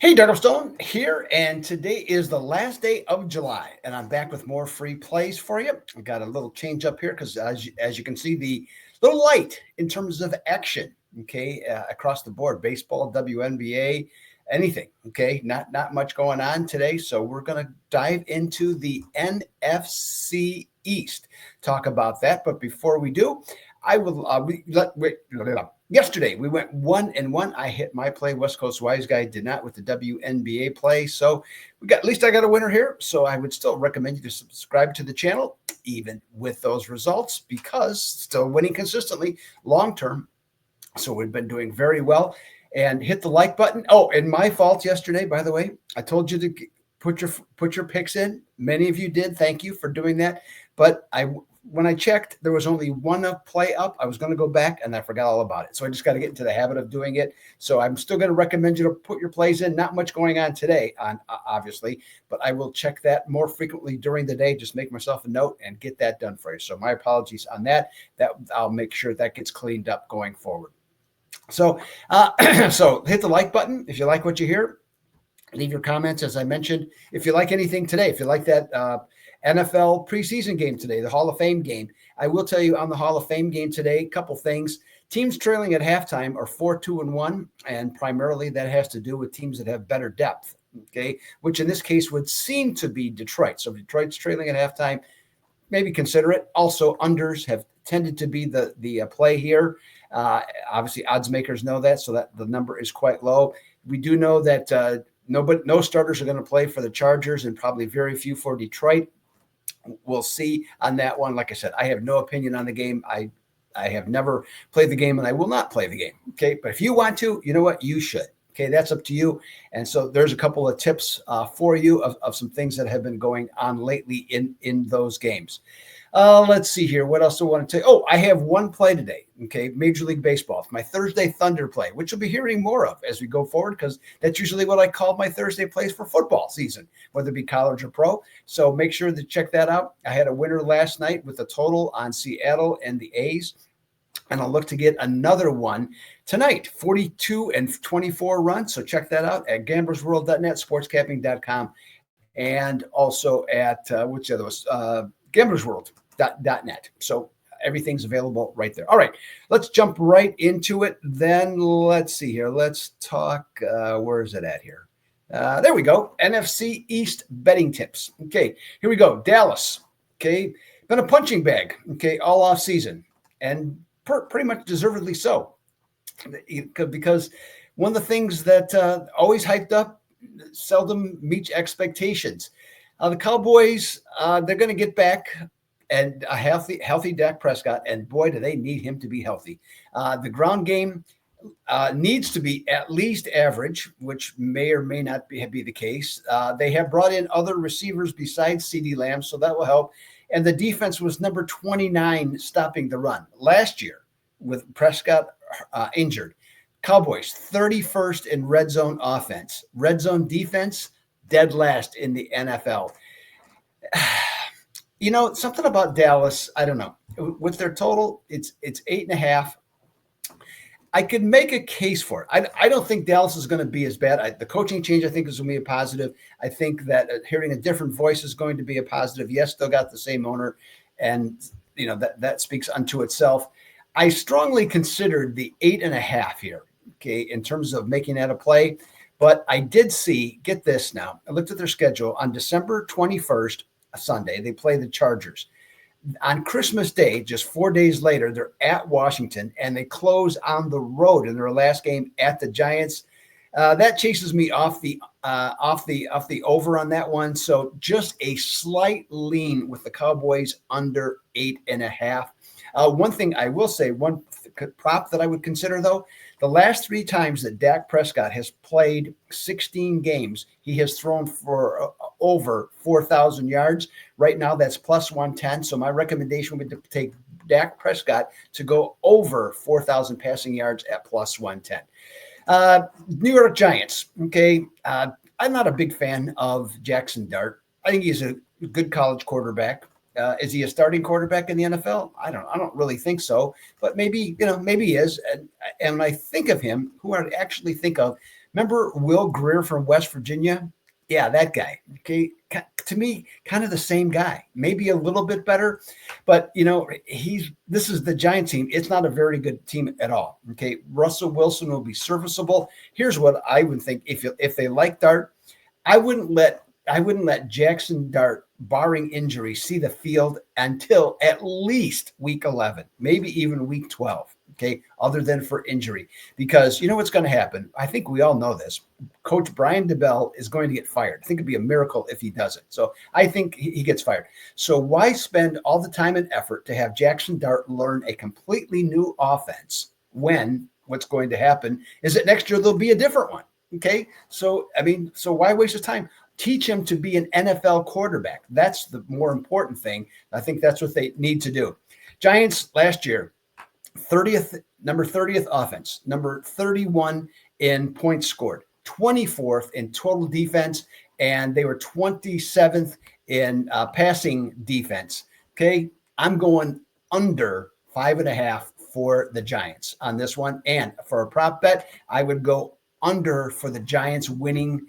Hey, Upstone here, and today is the last day of July, and I'm back with more free plays for you. I got a little change up here because, as you can see, the little light in terms of action, okay, across the board, baseball, WNBA, anything, okay, not much going on today. So we're going to dive into the NFC East, talk about that. But before we do, I will yesterday we went 1-1. I hit my play. West Coast Wise Guy did not with the WNBA play. So we got, at least I got a winner here. So I would still recommend you to subscribe to the channel, even with those results, because still winning consistently long term. So we've been doing very well. And hit the like button. Oh, and my fault yesterday, by the way. I told you to put your picks in. Many of you did. Thank you for doing that. But when I checked, there was only one play up. I was going to go back, and I forgot all about it. So I just got to get into the habit of doing it. So I'm still going to recommend you to put your plays in. Not much going on today, obviously, but I will check that more frequently during the day. Just make myself a note and get that done for you. So my apologies on that. That I'll make sure that gets cleaned up going forward. So, so hit the like button if you like what you hear. Leave your comments, as I mentioned. If you like anything today, if you like that NFL preseason game today, the Hall of Fame game, I will tell you on the Hall of Fame game today, a couple things. Teams trailing at halftime are 4-2-1, and primarily that has to do with teams that have better depth, okay, which in this case would seem to be Detroit. So if Detroit's trailing at halftime, maybe consider it. Also, unders have tended to be the play here. Obviously, odds makers know that, so that the number is quite low. We do know that no starters are going to play for the Chargers, and probably very few for Detroit. We'll see on that one. Like I said, I have no opinion on the game. I have never played the game, and I will not play the game. Okay, but if you want to, you know what? You should. Okay, that's up to you. And so there's a couple of tips for you of some things that have been going on lately in those games. Let's see here. What else do I want to tell you? Oh, I have one play today. Okay, Major League Baseball, my Thursday Thunder play, which you'll be hearing more of as we go forward, because that's usually what I call my Thursday plays for football season, whether it be college or pro. So make sure to check that out. I had a winner last night with a total on Seattle and the A's. And I'll look to get another one tonight, 42-24 runs. So check that out at gamblersworld.net, sportscapping.com, and also at which other was gamblersworld.net. So everything's available right there. All right, let's jump right into it. Then let's see here. Let's talk. Where is it at here? There we go. NFC East betting tips. Okay, here we go. Dallas. Okay, been a punching bag. Okay, all off season, and pretty much deservedly so, because one of the things that always hyped up seldom meets expectations. The Cowboys, they're going to get back and a healthy Dak Prescott, and boy, do they need him to be healthy. The ground game needs to be at least average, which may or may not be the case. They have brought in other receivers besides CeeDee Lamb, so that will help. And the defense was number 29 stopping the run last year with Prescott injured. Cowboys, 31st in red zone offense. Red zone defense, dead last in the NFL. You know, something about Dallas, I don't know. With their total, it's 8.5. I could make a case for it. I don't think Dallas is going to be as bad. The coaching change, I think, is going to be a positive. I think that hearing a different voice is going to be a positive. Yes, still got the same owner, and you know that speaks unto itself. I strongly considered the 8.5 here, okay, in terms of making that a play. But I did see, get this now, I looked at their schedule on December 21st, a Sunday, they play the Chargers. On Christmas Day, just 4 days later, they're at Washington, and they close on the road in their last game at the Giants. That chases me off the over on that one. So just a slight lean with the Cowboys under 8.5. One thing I will say, one prop that I would consider, though, the last 3 times that Dak Prescott has played 16 games, he has thrown for over 4,000 yards. Right now, that's plus 110. So my recommendation would be to take Dak Prescott to go over 4,000 passing yards at plus 110. New York Giants. Okay. I'm not a big fan of Jackson Dart. I think he's a good college quarterback. Is he a starting quarterback in the NFL? I don't really think so, but maybe he is. And when I think of him, who I actually think of, Remember Will Greer from West Virginia? Yeah, that guy. Okay. To me, kind of the same guy, maybe a little bit better, but this is the Giants team. It's not a very good team at all. Okay. Russell Wilson will be serviceable. Here's what I would think if they like Dart, I wouldn't let Jackson Dart, barring injury, see the field until at least week 11, maybe even week 12. Okay, other than for injury, because you know what's going to happen. I think we all know this. Coach Brian DeBell is going to get fired. I think it'd be a miracle if he doesn't. So I think he gets fired. So why spend all the time and effort to have Jackson Dart learn a completely new offense when what's going to happen is that next year there'll be a different one? Okay, so why waste his time? Teach him to be an NFL quarterback. That's the more important thing. I think that's what they need to do. Giants last year, number 30th offense, number 31 in points scored, 24th in total defense, and they were 27th in passing defense. Okay, I'm going under 5.5 for the Giants on this one, and for a prop bet, I would go under for the Giants winning,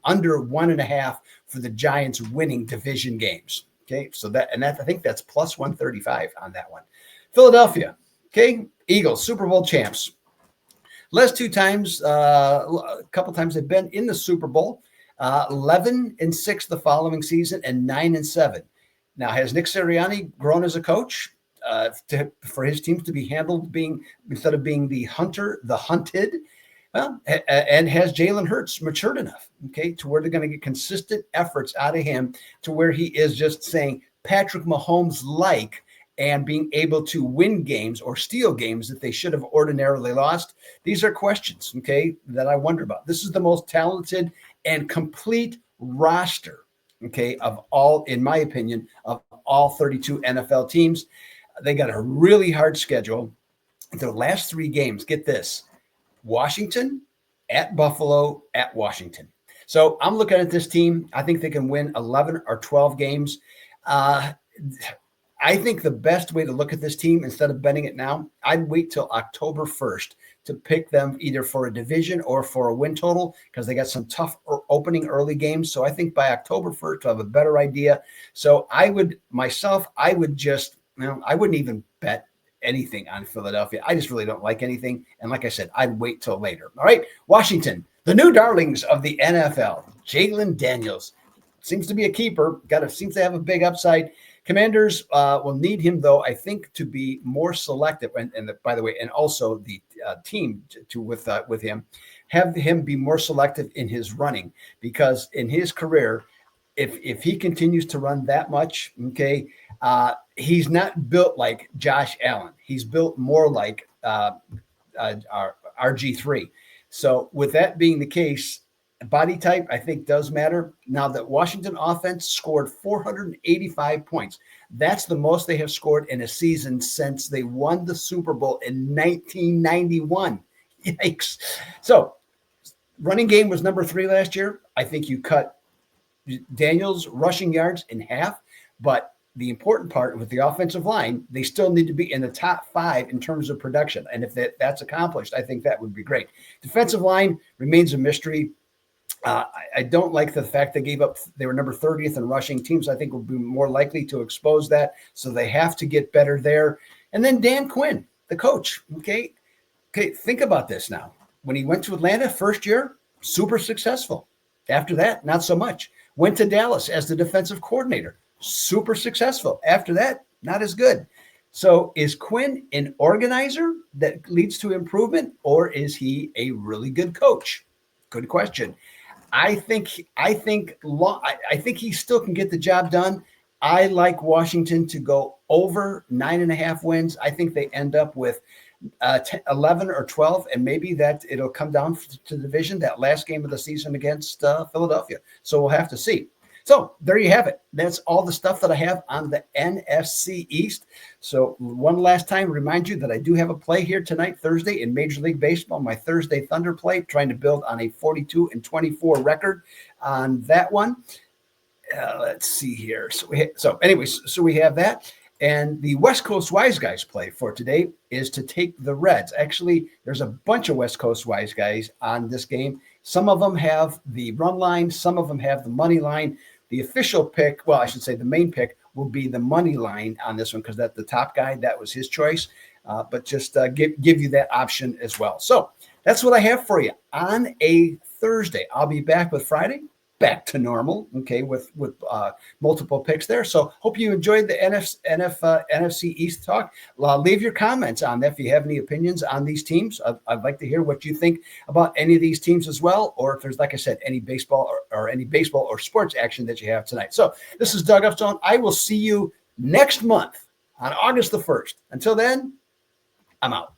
under 1.5 for the Giants winning division games. Okay, so I think that's plus 135 on that one. Philadelphia. Okay, Eagles, Super Bowl champs. Last two times, a couple times they've been in the Super Bowl. 11-6 the following season, and 9-7. Now, has Nick Sirianni grown as a coach for his teams to be handled instead of being the hunter, the hunted? Well, and has Jalen Hurts matured enough, okay, to where they're going to get consistent efforts out of him to where he is just saying Patrick Mahomes-like and being able to win games or steal games that they should have ordinarily lost? These are questions, okay, that I wonder about. This is the most talented and complete roster, okay, of all, in my opinion, of all 32 NFL teams. They got a really hard schedule. Their last 3 games, get this: Washington, at Buffalo, at Washington. So I'm looking at this team. I think they can win 11 or 12 games. I think the best way to look at this team, instead of betting it now, I'd wait till October 1st to pick them either for a division or for a win total, because they got some tough opening early games. So I think by October 1st to have a better idea. So I wouldn't even bet anything on Philadelphia. I just really don't like anything. And like I said, I'd wait till later. All right. Washington, the new darlings of the NFL. Jalen Daniels seems to be a keeper. Seems to have a big upside. Commanders will need him, though, I think, to be more selective. By the way, and also the team with him, have him be more selective in his running, because in his career, if he continues to run that much, okay, he's not built like Josh Allen. He's built more like our RG3. So with that being the case, body type, I think, does matter. Now, the Washington offense scored 485 points. That's the most they have scored in a season since they won the Super Bowl in 1991. Yikes. So running game was number 3 last year. I think you cut Daniels' rushing yards in half, but the important part with the offensive line, they still need to be in the top 5 in terms of production. And if that's accomplished, I think that would be great. Defensive line remains a mystery. I don't like the fact they were number 30th in rushing. Teams, I think, will be more likely to expose that. So they have to get better there. And then Dan Quinn, the coach. Okay, think about this now. When he went to Atlanta first year, super successful. After that, not so much. Went to Dallas as the defensive coordinator, super successful. After that, not as good. So is Quinn an organizer that leads to improvement, or is he a really good coach? Good question. I think he still can get the job done. I like Washington to go over 9.5 wins. I think they end up with 11 or 12, and maybe that it'll come down to the division, that last game of the season against Philadelphia. So we'll have to see. So there you have it. That's all the stuff that I have on the NFC East. So one last time, remind you that I do have a play here tonight, Thursday, in Major League Baseball, my Thursday Thunder play, trying to build on a 42-24 record on that one. Let's see here. So we have that. And the West Coast Wise Guys play for today is to take the Reds. Actually, there's a bunch of West Coast Wise Guys on this game. Some of them have the run line. Some of them have the money line. The official pick, well, I should say the main pick will be the money line on this one because that's the top guy. That was his choice. But just give you that option as well. So that's what I have for you on a Thursday. I'll be back with Friday. Back to normal, okay, with multiple picks there. So hope you enjoyed the NFC East talk. Leave your comments on that if you have any opinions on these teams. I'd like to hear what you think about any of these teams as well, or if there's, like I said, any baseball or any baseball or sports action that you have tonight. So this is Doug Upstone. I will see you next month on August the 1st. Until then, I'm out.